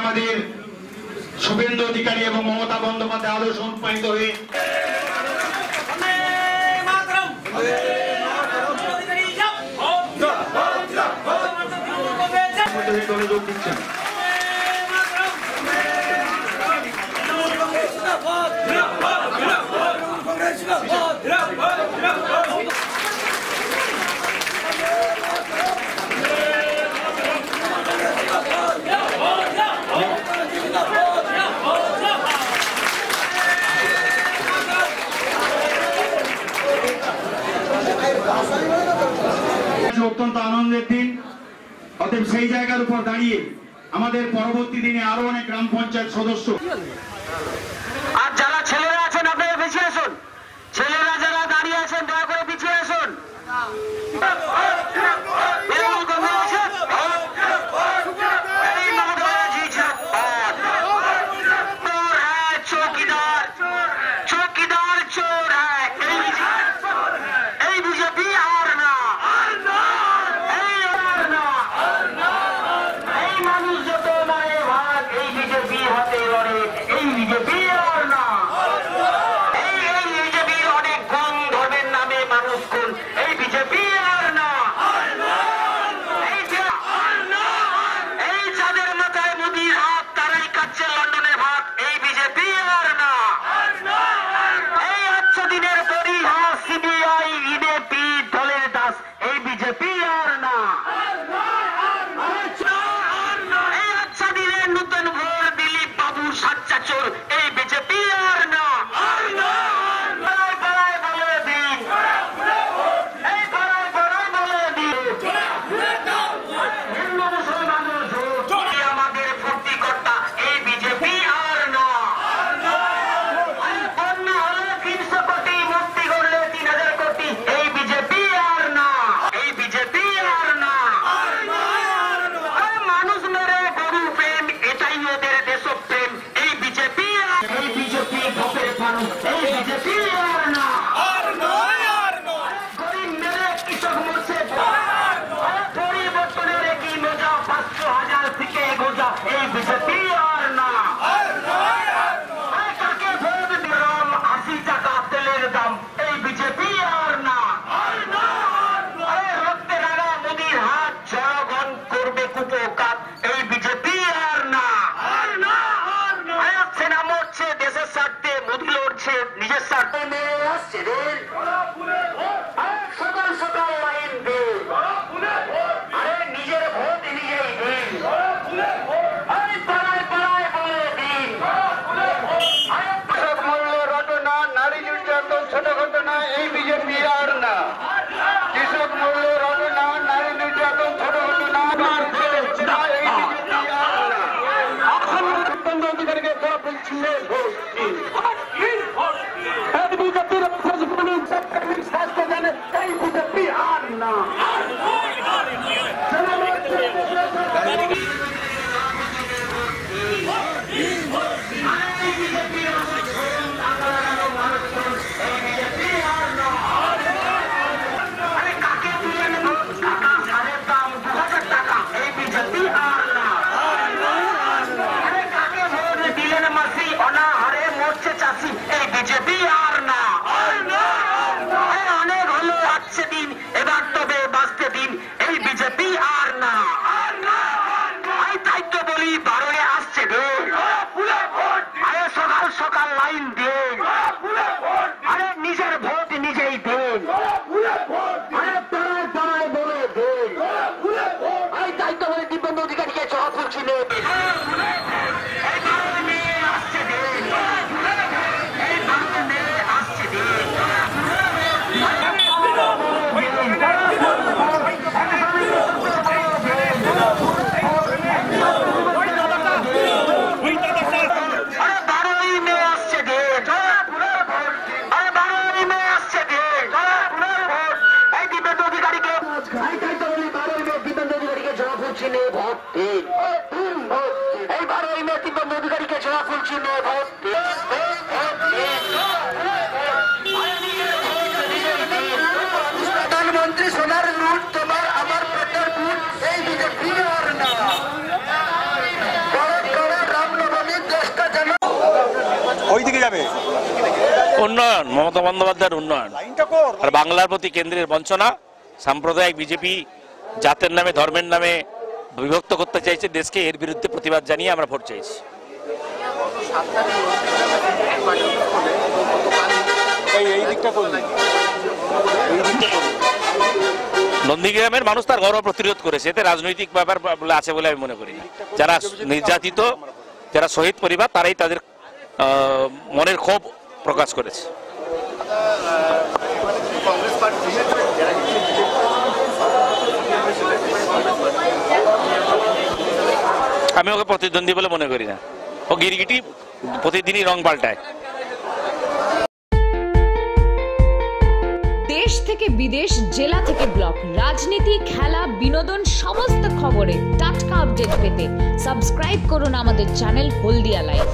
আমাদের শুভেন্দু অধিকারী এবং মমতা বন্দ্যোপাধ্যায় আদর্শ অনুপ্রাণিত হয়ে যোগ দিচ্ছেন। অত্যন্ত আনন্দের দিন। অতএব সেই জায়গার উপর দাঁড়িয়ে আমাদের পরবর্তী দিনে আরো অনেক গ্রাম পঞ্চায়েত সদস্য আর যারা ছেলেরা আছেন আপনারা পিছিয়ে আসুন, ছেলেরা যারা দাঁড়িয়ে আছেন দয়া করে পিছিয়ে আসুন। ভোট দিন। এইবার ওই নেতৃত্ব ওই দিকে যাবে উন্নয়ন, মমতা বন্দ্যোপাধ্যায়ের উন্নয়ন আর বাংলার প্রতি কেন্দ্রের বঞ্চনা। সাম্প্রদায়িক বিজেপি জাতের নামে ধর্মের নামে বিভক্ত করতে চাইছে দেশকে, এর বিরুদ্ধে প্রতিবাদ জানিয়ে আমরা ভোট চাইছি। এই দিকটা করবে, নন্দীগ্রামের মানুষ তার গৌরব প্রতিরোধ করেছে, এতে রাজনৈতিক ব্যাপার বলে আছে বলে আমি মনে করি না। যারা নির্যাতিত, যারা শহীদ পরিবার, তারাই তাদের মনের ক্ষোভ প্রকাশ করেছে। আমি ওকে প্রতিদ্বন্দ্বী বলে মনে করি না, ও গিরগিটি প্রতিদিনই রং পাল্টায়। দেশ থেকে বিদেশ, জেলা থেকে ব্লক, রাজনীতি, খেলা, বিনোদন সমস্ত খবরে টাটকা আপডেট পেতে সাবস্ক্রাইব করুন আমাদের চ্যানেল হলদিয়া লাইভ।